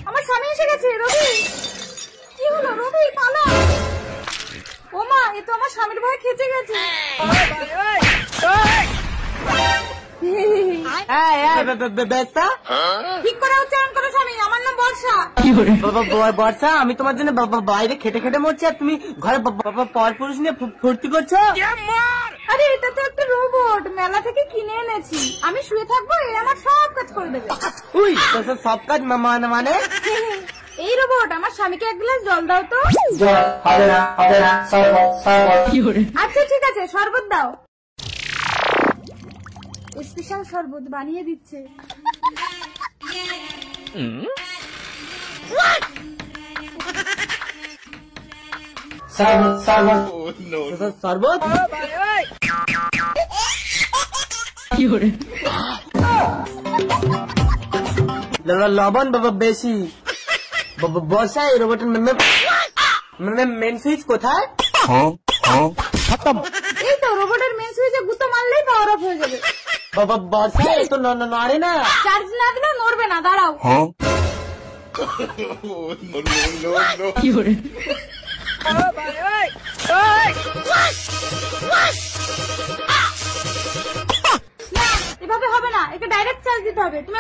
আমার স্বামী এসে গেছে। রবি, কি হলো? রবি পালা। ও মা, এ তো আমার স্বামীর ভয়ে খেচে গেছে। ঠিক করে উচ্চারণ করো স্বামী, আমার নাম বর্ষা। বর্ষা, আমি তোমার জন্য বাইরে খেটে খেটে মরছি আর তুমি ঘরে পর পুরুষ নিয়ে ফুর্তি করছো। আরে এটা তো একটা রোবট, মেলা থেকে কিনে এনেছি। আমি শুয়ে থাকবো, এ আমার সব কাজ করে দেবে। উই, সব কাজ মানে এই রোবট, আমার স্বামীকে এক গ্লাস জল দাও তো। আচ্ছা ঠিক আছে, শরবত দাও। স্পেশাল শরবত বানিয়ে দিচ্ছে। শরবত লবণ বেশি। বর্ষা, এই রোবটের মেন সুইচ কোথায়? এই তো রোবটের মেন সুইচে গুঁতো মারলেই পাওয়ার অফ হয়ে যাবে। বর্ষা, এই তো নড়ে না। চার্জ না দিলেও নড়বে না, দাঁড়াও। এভাবে হবে না, একে ডাইরেক্ট চার্জ দিতে হবে। তুমি